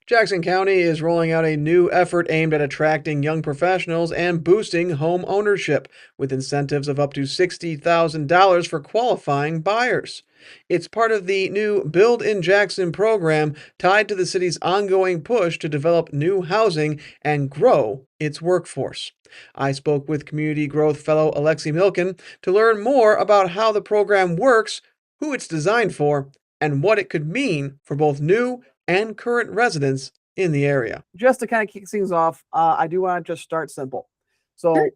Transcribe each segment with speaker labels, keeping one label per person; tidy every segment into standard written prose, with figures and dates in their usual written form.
Speaker 1: Jackson County is rolling out a new effort aimed at attracting young professionals and boosting home ownership, with incentives of up to $60,000 for qualifying buyers. It's part of the new Build in Jackson program tied to the city's ongoing push to develop new housing and grow its workforce. I spoke with Community Growth Fellow Alexie Milukhin to learn more about how the program works, who it's designed for, and what it could mean for both new and current residents in the area. Just to kind of kick things off, I do want to just start simple.
Speaker 2: Sure.
Speaker 1: So,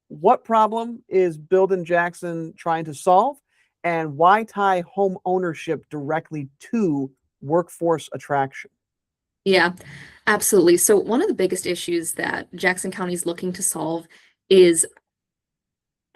Speaker 1: what problem is Build in Jackson trying to solve, and why tie home ownership directly to workforce attraction?
Speaker 2: Yeah, absolutely. So one of the biggest issues that Jackson County is looking to solve is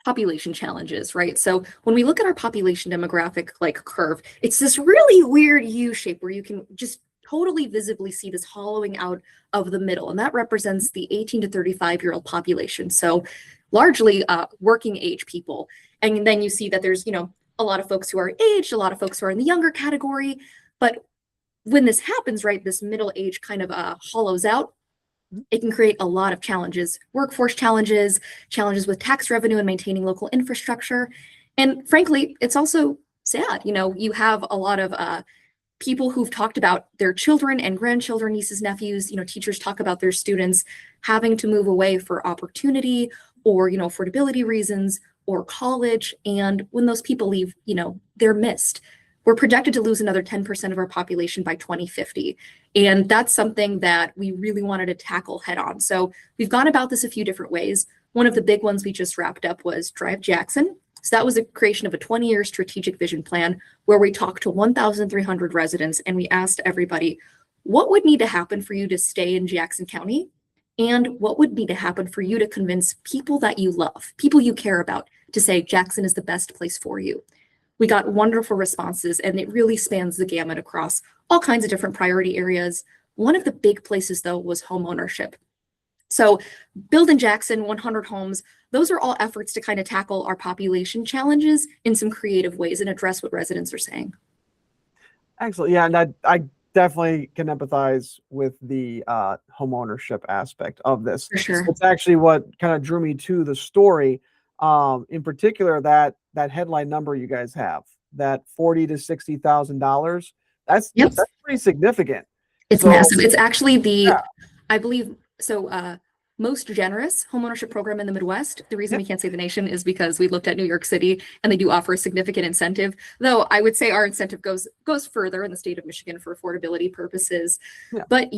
Speaker 2: population challenges, right? So when we look at our population demographic like curve, it's this really weird U shape where you can just totally visibly see this hollowing out of the middle, and that represents the 18 to 35-year-old population. So largely working age people. And then you see that there's, a lot of folks who are aged, a lot of folks who are in the younger category. But when this happens, right, this middle age kind of hollows out, it can create a lot of challenges, workforce challenges, challenges with tax revenue and maintaining local infrastructure. And frankly, it's also sad. You have a lot of people who've talked about their children and grandchildren, nieces, nephews, teachers talk about their students having to move away for opportunity or, affordability reasons or college. And when those people leave, they're missed. We're projected to lose another 10% of our population by 2050. And that's something that we really wanted to tackle head on. So we've gone about this a few different ways. One of the big ones we just wrapped up was Drive Jackson. So that was a creation of a 20-year strategic vision plan where we talked to 1,300 residents and we asked everybody, what would need to happen for you to stay in Jackson County? And what would need to happen for you to convince people that you love, people you care about, to say Jackson is the best place for you? We got wonderful responses, and it really spans the gamut across all kinds of different priority areas. One of the big places, though, was homeownership. So Build in Jackson, 100 homes, those are all efforts to kind of tackle our population challenges in some creative ways and address what residents are saying.
Speaker 1: Excellent. Yeah, and I definitely can empathize with the homeownership aspect of this.
Speaker 2: For sure.
Speaker 1: It's actually what kind of drew me to the story. In particular, that headline number you guys have, that $40,000 to $60,000. That's pretty significant.
Speaker 2: It's massive. It's actually
Speaker 1: Yeah.
Speaker 2: I believe, most generous homeownership program in the Midwest. The reason we can't say the nation is because we looked at New York City and they do offer a significant incentive, though I would say our incentive goes further in the state of Michigan for affordability purposes.
Speaker 1: Yeah.
Speaker 2: But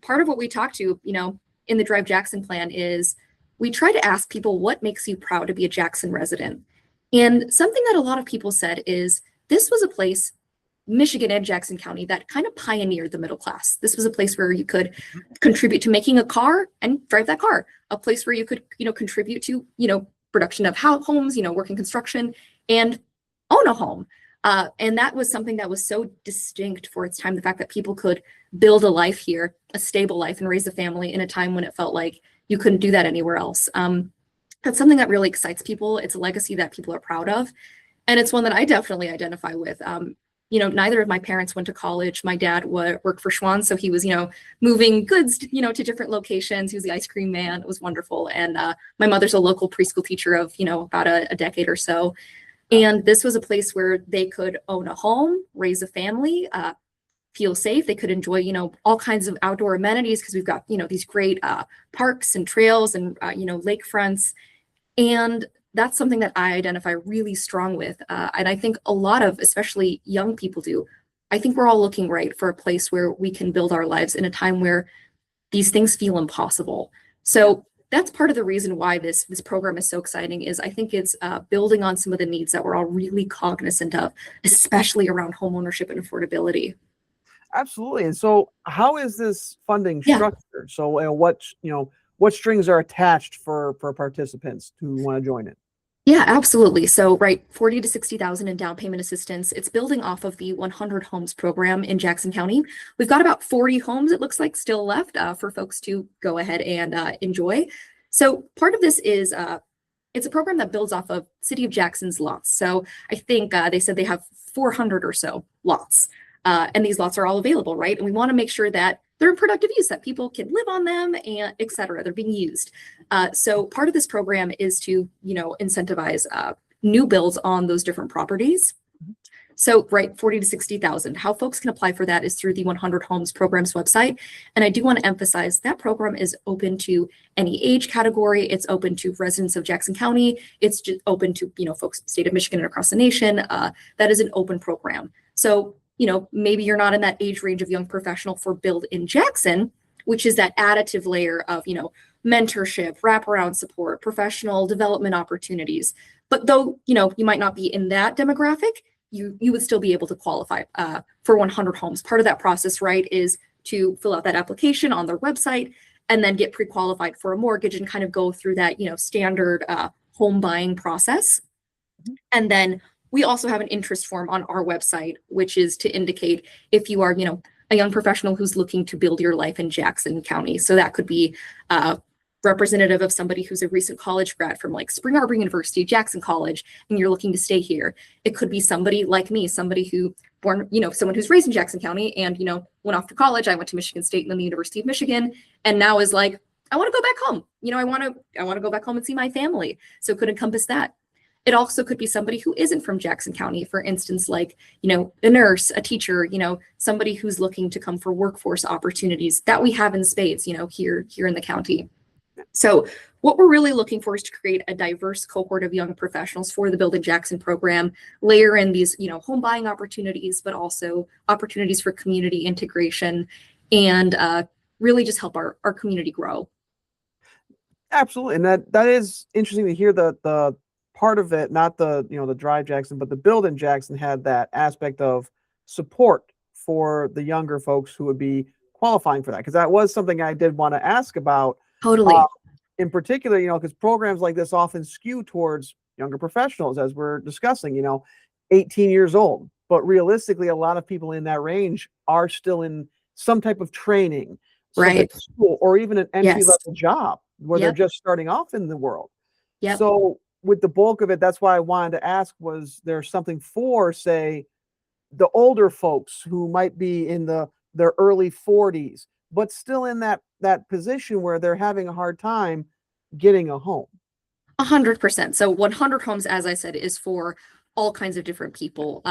Speaker 2: part of what we talked to, in the Drive Jackson plan is we try to ask people what makes you proud to be a Jackson resident. And something that a lot of people said is this was a place, Michigan and Jackson County, that kind of pioneered the middle class. This was a place where you could contribute to making a car and drive that car, a place where you could, contribute to, production of homes, work in construction and own a home. And that was something that was so distinct for its time, the fact that people could build a life here, a stable life, and raise a family in a time when it felt like you couldn't do that anywhere else. That's something that really excites people. It's a legacy that people are proud of. And it's one that I definitely identify with. Neither of my parents went to college. My dad worked for Schwann, so he was, moving goods, to different locations. He was the ice cream man. It was wonderful. And my mother's a local preschool teacher of, about a decade or so. And this was a place where they could own a home, raise a family, feel safe. They could enjoy, all kinds of outdoor amenities because we've got, these great parks and trails and, lakefronts. And that's something that I identify really strong with. And I think a lot of, especially young people do. I think we're all looking right for a place where we can build our lives in a time where these things feel impossible. So that's part of the reason why this program is so exciting is I think it's building on some of the needs that we're all really cognizant of, especially around homeownership and affordability.
Speaker 1: Absolutely. And so how is this funding structured? So what strings are attached for participants who want to join it?
Speaker 2: Yeah, absolutely. So, right, 40 to 60,000 in down payment assistance. It's building off of the 100 homes program in Jackson County. We've got about 40 homes, it looks like, still left for folks to go ahead and enjoy. So part of this is it's a program that builds off of City of Jackson's lots. So I think they said they have 400 or so lots. And these lots are all available, right? And we want to make sure that they're in productive use, that people can live on them, and et cetera. They're being used. So part of this program is to, incentivize new builds on those different properties. So, right, 40 to 60,000. How folks can apply for that is through the 100 Homes Program's website. And I do want to emphasize that program is open to any age category. It's open to residents of Jackson County. It's just open to, folks in the state of Michigan and across the nation. That is an open program. So, maybe you're not in that age range of young professional for Build in Jackson, which is that additive layer of, mentorship, wraparound support, professional development opportunities. But though, you might not be in that demographic, you would still be able to qualify for 100 homes. Part of that process, right, is to fill out that application on their website and then get pre-qualified for a mortgage and kind of go through that, standard home buying process. And then we also have an interest form on our website, which is to indicate if you are, a young professional who's looking to build your life in Jackson County. So that could be representative of somebody who's a recent college grad from like Spring Arbor University, Jackson College, and you're looking to stay here. It could be somebody like me, somebody who someone who's raised in Jackson County and, went off to college. I went to Michigan State and then the University of Michigan, and now is like, I want to go back home. I want to go back home and see my family. So it could encompass that. It also could be somebody who isn't from Jackson County, for instance, like, a nurse, a teacher, somebody who's looking to come for workforce opportunities that we have in spades, here in the county. So what we're really looking for is to create a diverse cohort of young professionals for the Build in Jackson program, layer in these, home buying opportunities, but also opportunities for community integration, and really just help our community grow.
Speaker 1: Absolutely. And that is interesting to hear the part of it, not the, the Drive Jackson, but the Build in Jackson had that aspect of support for the younger folks who would be qualifying for that. Because that was something I did want to ask about.
Speaker 2: Totally.
Speaker 1: In particular, because programs like this often skew towards younger professionals, as we're discussing, 18 years old. But realistically, a lot of people in that range are still in some type of training,
Speaker 2: right,
Speaker 1: school, or even an entry-level job where they're just starting off in the world.
Speaker 2: Yep.
Speaker 1: So with the bulk of it, that's why I wanted to ask, was there something for, say, the older folks who might be in their early 40s, but still in that position where they're having a hard time getting a home?
Speaker 2: 100%. So 100 Homes, as I said, is for all kinds of different people.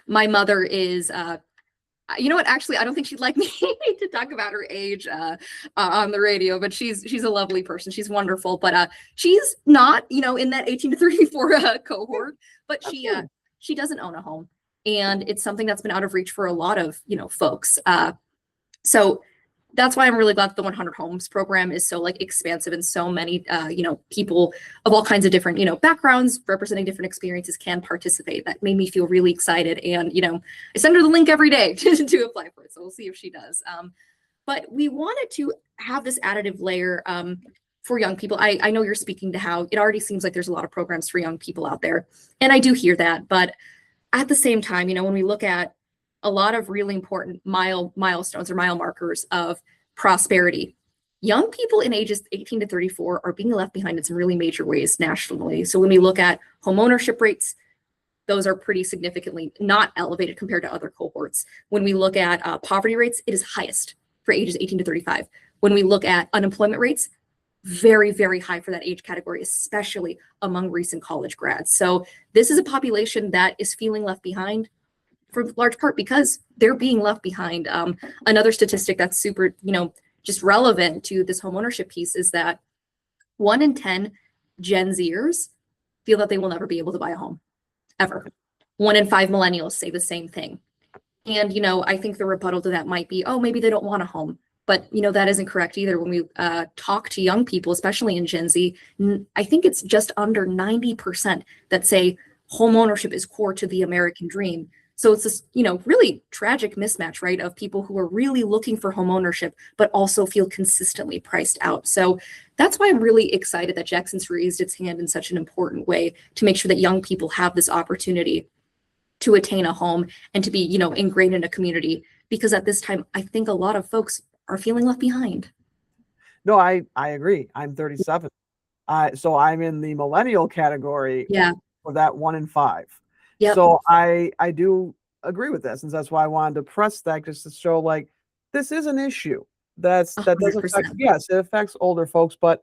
Speaker 2: My mother is, what? Actually, I don't think she'd like me to talk about her age on the radio, but she's a lovely person. She's wonderful, but she's not, in that 18 to 34 cohort, but she doesn't own a home, and it's something that's been out of reach for a lot of, folks. So that's why I'm really glad that the 100 Homes program is so expansive, and so many, people of all kinds of different, backgrounds representing different experiences can participate. That made me feel really excited. And, I send her the link every day to apply for it. So we'll see if she does. But we wanted to have this additive layer for young people. I know you're speaking to how it already seems like there's a lot of programs for young people out there. And I do hear that. But at the same time, when we look at a lot of really important milestones or mile markers of prosperity, young people in ages 18 to 34 are being left behind in some really major ways nationally. So when we look at homeownership rates, those are pretty significantly not elevated compared to other cohorts. When we look at poverty rates, it is highest for ages 18 to 35. When we look at unemployment rates, very, very high for that age category, especially among recent college grads. So this is a population that is feeling left behind, for large part because they're being left behind. Another statistic that's super, just relevant to this homeownership piece is that 1 in 10 Gen Zers feel that they will never be able to buy a home, ever. 1 in 5 millennials say the same thing. And, I think the rebuttal to that might be, oh, maybe they don't want a home. But, that isn't correct either. When we talk to young people, especially in Gen Z, I think it's just under 90% that say homeownership is core to the American dream. So it's this, really tragic mismatch, right, of people who are really looking for homeownership, but also feel consistently priced out. So that's why I'm really excited that Jackson's raised its hand in such an important way to make sure that young people have this opportunity to attain a home and to be, ingrained in a community. Because at this time, I think a lot of folks are feeling left behind.
Speaker 1: No, I agree. I'm 37. So I'm in the millennial category for that 1 in 5. Yep. So I do agree with this, and that's why I wanted to press that, just to show this is an issue
Speaker 2: A
Speaker 1: that does
Speaker 2: hundred
Speaker 1: affect,
Speaker 2: percent.
Speaker 1: yes, it affects older folks, but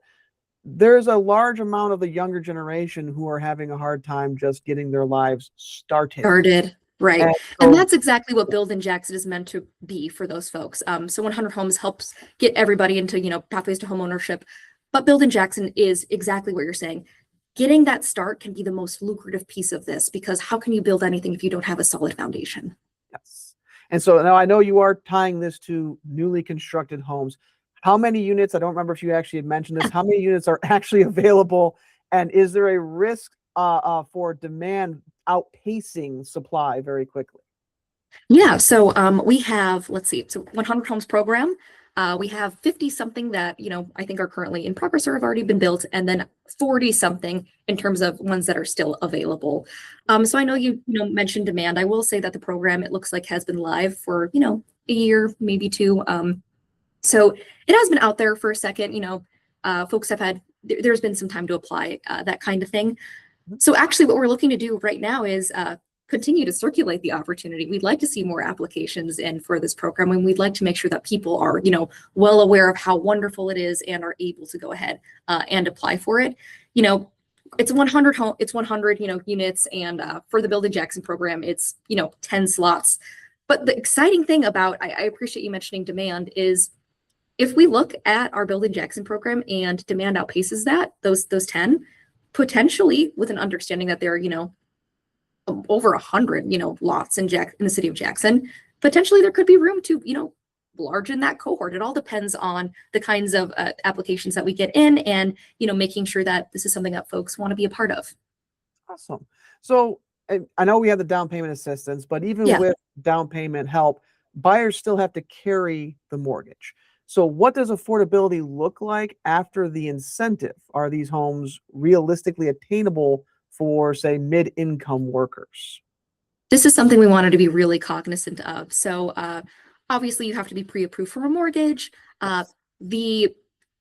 Speaker 1: there's a large amount of the younger generation who are having a hard time just getting their lives started.
Speaker 2: Started. Right.
Speaker 1: And
Speaker 2: And
Speaker 1: so,
Speaker 2: that's exactly what Build in Jackson is meant to be for those folks. So 100 Homes helps get everybody into, pathways to homeownership. But Build in Jackson is exactly what you're saying. Getting that start can be the most lucrative piece of this because how can you build anything if you don't have a solid foundation?
Speaker 1: yes. And so now I know you are tying this to newly constructed homes. How many units? I don't remember if you actually had mentioned this. How many units are actually available? And is there a risk for demand outpacing supply very quickly?
Speaker 2: Yeah, so we have, let's see, so 100 Homes program. We have 50 something that, I think are currently in progress or have already been built, and then 40 something in terms of ones that are still available. So I know you mentioned demand. I will say that the program, it looks like, has been live for, a year, maybe two. So it has been out there for a second, folks have had, there's been some time to apply that kind of thing. So actually what we're looking to do right now is continue to circulate the opportunity. We'd like to see more applications in for this program, and we'd like to make sure that people are, well aware of how wonderful it is and are able to go ahead and apply for it. It's 100 it's 100, units, and for the Build in Jackson program, it's 10 slots. But the exciting thing about, I appreciate you mentioning demand, is if we look at our Build in Jackson program and demand outpaces that, those 10, potentially with an understanding that there are, over 100, lots in the city of Jackson, potentially there could be room to, largen that cohort. It all depends on the kinds of applications that we get in and, making sure that this is something that folks want to be a part of.
Speaker 1: Awesome. So I know we have the down payment assistance, but even
Speaker 2: Yeah.
Speaker 1: with down payment help, buyers still have to carry the mortgage. So what does affordability look like after the incentive? Are these homes realistically attainable for, say, mid-income workers?
Speaker 2: This is something we wanted to be really cognizant of. So obviously you have to be pre-approved for a mortgage.
Speaker 1: Yes.
Speaker 2: The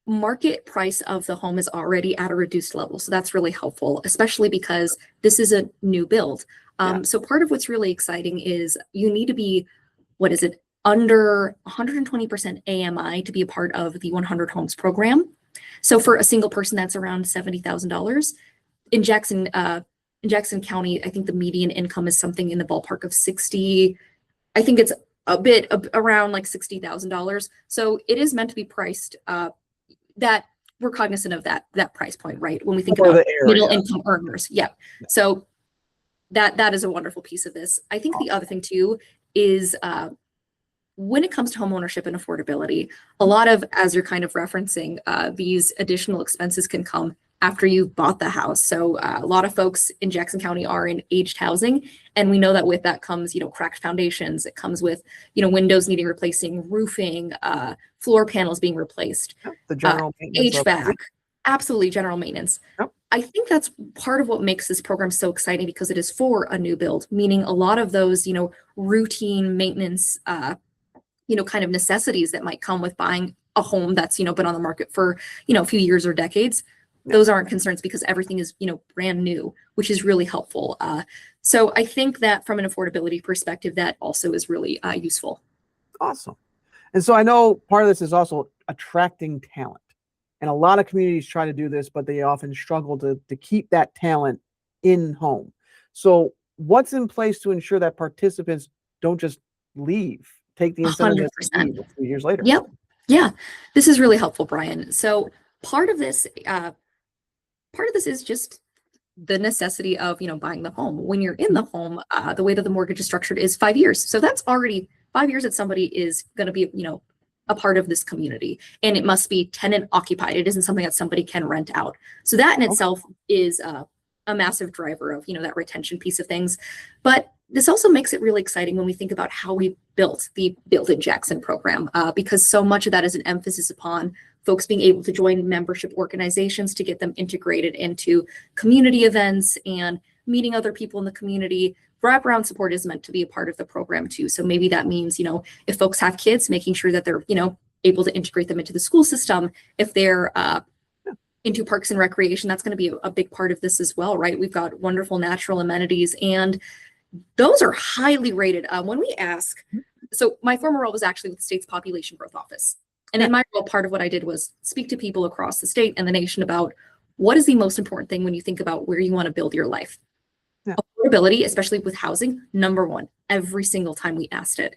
Speaker 2: market price of the home is already at a reduced level. So that's really helpful, especially because this is a new build.
Speaker 1: Yeah.
Speaker 2: So part of what's really exciting is you need to be, what is it, under 120% AMI to be a part of the 100 Homes program. So for a single person, that's around $70,000. In Jackson County, I think the median income is something in the ballpark of 60. I think it's a bit around like $60,000. So it is meant to be priced that we're cognizant of that price point, right? When we think
Speaker 1: For
Speaker 2: about
Speaker 1: the
Speaker 2: middle
Speaker 1: area.
Speaker 2: income earners. Yeah.
Speaker 1: Yeah.
Speaker 2: So that is a wonderful piece of this. I think the other thing too is when it comes to home ownership and affordability, a lot of, as you're kind of referencing, these additional expenses can come after you've bought the house. So a lot of folks in Jackson County are in aged housing. And we know that with that comes, cracked foundations. It comes with, windows needing replacing, roofing, floor panels being replaced,
Speaker 1: Yep. The general maintenance of
Speaker 2: HVAC, absolutely general maintenance.
Speaker 1: Yep.
Speaker 2: I think that's part of what makes this program so exciting because it is for a new build, meaning a lot of those, routine maintenance, kind of necessities that might come with buying a home that's, been on the market for, a few years or decades.
Speaker 1: Yeah.
Speaker 2: Those aren't concerns because everything is, brand new, which is really helpful. So I think that from an affordability perspective, that also is really useful.
Speaker 1: Awesome. And so I know part of this is also attracting talent. And a lot of communities try to do this, but they often struggle to keep that talent in home. So what's in place to ensure that participants don't just leave, take the incentive and leave
Speaker 2: 100%.
Speaker 1: a few years later?
Speaker 2: Yep. Yeah. This is really helpful, Brian. So part of this is just the necessity of, buying the home. When you're in the home, the way that the mortgage is structured is 5 years. So that's already 5 years that somebody is going to be, a part of this community, and it must be tenant occupied. It isn't something that somebody can rent out. So that in itself is a massive driver of, that retention piece of things. But this also makes it really exciting when we think about how we built the Build in Jackson program, because so much of that is an emphasis upon folks being able to join membership organizations to get them integrated into community events and meeting other people in the community. Wraparound support is meant to be a part of the program too. So maybe that means, if folks have kids, making sure that they're, able to integrate them into the school system. If they're into parks and recreation, that's going to be a big part of this as well, right? We've got wonderful natural amenities, and those are highly rated. When we ask So my former role was actually with the state's population growth office. And in my role, part of what I did was speak to people across the state and the nation about what is the most important thing when you think about where you want to build your life.
Speaker 1: Yeah.
Speaker 2: Affordability, especially with housing, number one, every single time we asked it.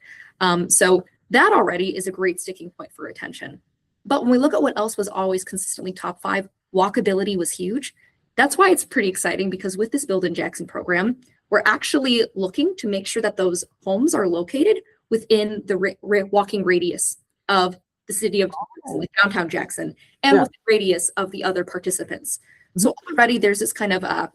Speaker 2: So that already is a great sticking point for attention. But when we look at what else was always consistently top 5, walkability was huge. That's why it's pretty exciting, because with this Build in Jackson program, we're actually looking to make sure that those homes are located within the walking radius of the city of like downtown Jackson, and with the radius of the other participants. So already there's this kind of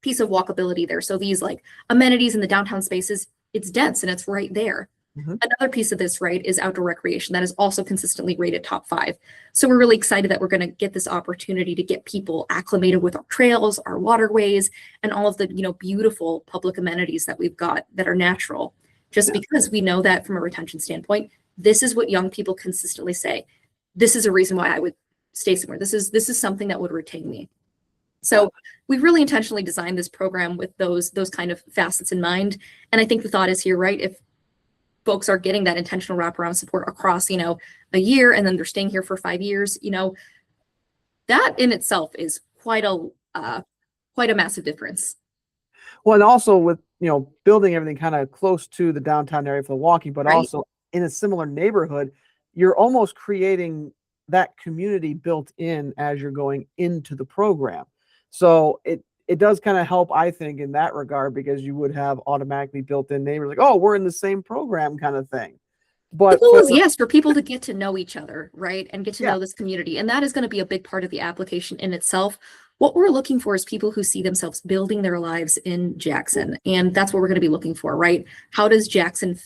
Speaker 2: piece of walkability there. So these like amenities in the downtown spaces, it's dense and it's right there. Another piece of this, right, is outdoor recreation that is also consistently rated top 5. So we're really excited that we're going to get this opportunity to get people acclimated with our trails, our waterways, and all of the, beautiful public amenities that we've got that are natural. Just because we know that from a retention standpoint, this is what young people consistently say. This is a reason why I would stay somewhere. This is something that would retain me. So we really intentionally designed this program with those kind of facets in mind. And I think the thought is here, right? If folks are getting that intentional wraparound support across, a year, and then they're staying here for 5 years, that in itself is quite a massive difference.
Speaker 1: Well, and also with, building everything kind of close to the downtown area for the walking, but also in a similar neighborhood, you're almost creating that community built in as you're going into the program. So it does kind of help, I think, in that regard, because you would have automatically built-in neighbors like, oh, we're in the same program kind of thing. But
Speaker 2: the goal is, yes, for people to get to know each other, right, and get to know this community. And that is going to be a big part of the application in itself. What we're looking for is people who see themselves building their lives in Jackson. And that's what we're going to be looking for, right? How does Jackson,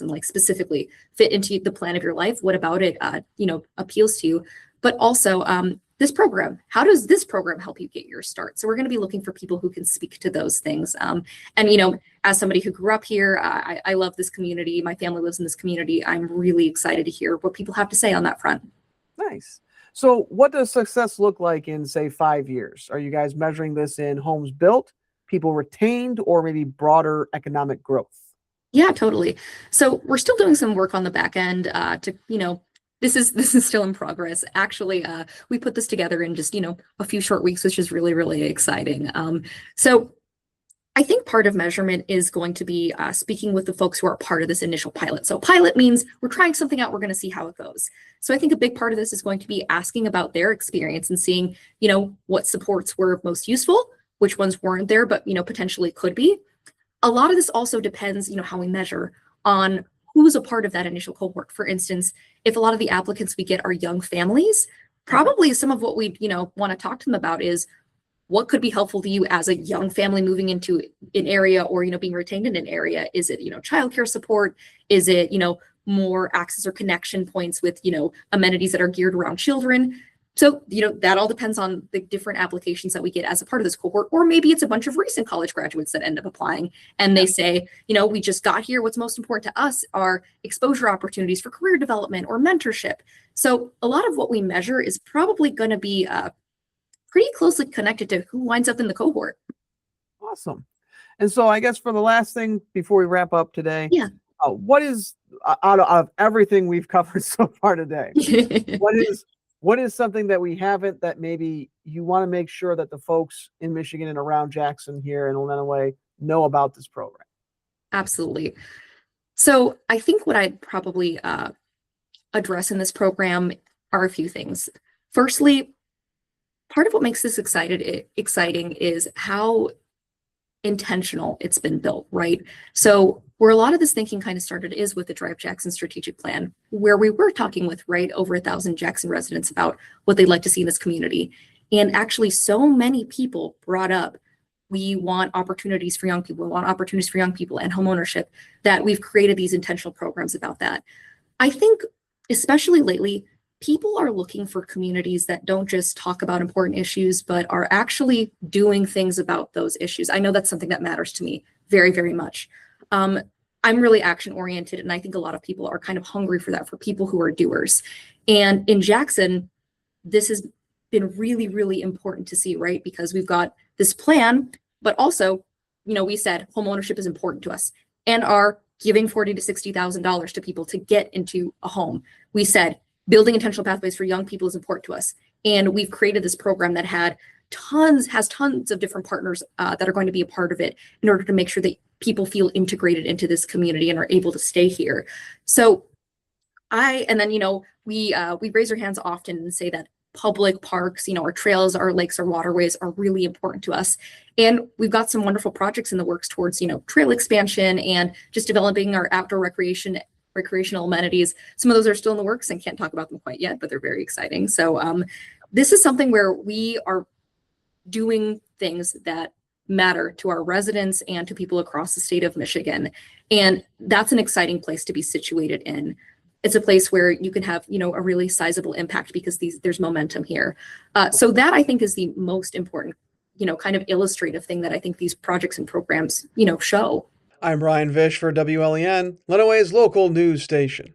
Speaker 2: like specifically, fit into the plan of your life? What about it, appeals to you? But also, this program, how does this program help you get your start? So we're going to be looking for people who can speak to those things. And, as somebody who grew up here, I love this community. My family lives in this community. I'm really excited to hear what people have to say on that front.
Speaker 1: Nice. So what does success look like in, say, 5 years? Are you guys measuring this in homes built, people retained, or maybe broader economic growth?
Speaker 2: Yeah, totally. So we're still doing some work on the back end this is still in progress. Actually, we put this together in just, a few short weeks, which is really, really exciting. So I think part of measurement is going to be speaking with the folks who are part of this initial pilot. So pilot means we're trying something out, we're going to see how it goes. So I think a big part of this is going to be asking about their experience and seeing, what supports were most useful, which ones weren't there, but, potentially could be. A lot of this also depends, how we measure on who's a part of that initial cohort. For instance, if a lot of the applicants we get are young families, probably some of what we, want to talk to them about is what could be helpful to you as a young family moving into an area or, being retained in an area. Is it, childcare support? Is it, more access or connection points with, amenities that are geared around children? So, that all depends on the different applications that we get as a part of this cohort. Or maybe it's a bunch of recent college graduates that end up applying and they say, we just got here. What's most important to us are exposure opportunities for career development or mentorship. So a lot of what we measure is probably going to be pretty closely connected to who winds up in the cohort.
Speaker 1: Awesome. And so I guess for the last thing before we wrap up today, what is out of everything we've covered so far today, what is something that we haven't that maybe you want to make sure that the folks in Michigan and around Jackson here in Illinois know about this program?
Speaker 2: Absolutely. So I think what I'd probably address in this program are a few things. Firstly, part of what makes this exciting is how intentional it's been built, right? So where a lot of this thinking kind of started is with the Drive Jackson strategic plan, where we were talking with over 1,000 Jackson residents about what they'd like to see in this community. And actually so many people brought up, we want opportunities for young people, we want opportunities for young people and homeownership, that we've created these intentional programs about that. I think, especially lately, people are looking for communities that don't just talk about important issues, but are actually doing things about those issues. I know that's something that matters to me very, very much. I'm really action oriented, and I think a lot of people are kind of hungry for that, for people who are doers. And in Jackson, this has been really, really important to see, right? Because we've got this plan, but also, we said home ownership is important to us. And our giving $40,000 to $60,000 to people to get into a home. We said building intentional pathways for young people is important to us. And we've created this program that has tons of different partners that are going to be a part of it in order to make sure that people feel integrated into this community and are able to stay here. So we raise our hands often and say that public parks, our trails, our lakes, our waterways are really important to us. And we've got some wonderful projects in the works towards, trail expansion and just developing our outdoor recreational amenities. Some of those are still in the works and can't talk about them quite yet, but they're very exciting. So this is something where we are doing things that matter to our residents and to people across the state of Michigan. And that's an exciting place to be situated in. It's a place where you can have, a really sizable impact because there's momentum here. So that I think is the most important, kind of illustrative thing that I think these projects and programs, show.
Speaker 1: I'm Ryan Vish for WLEN, Lenawee's local news station.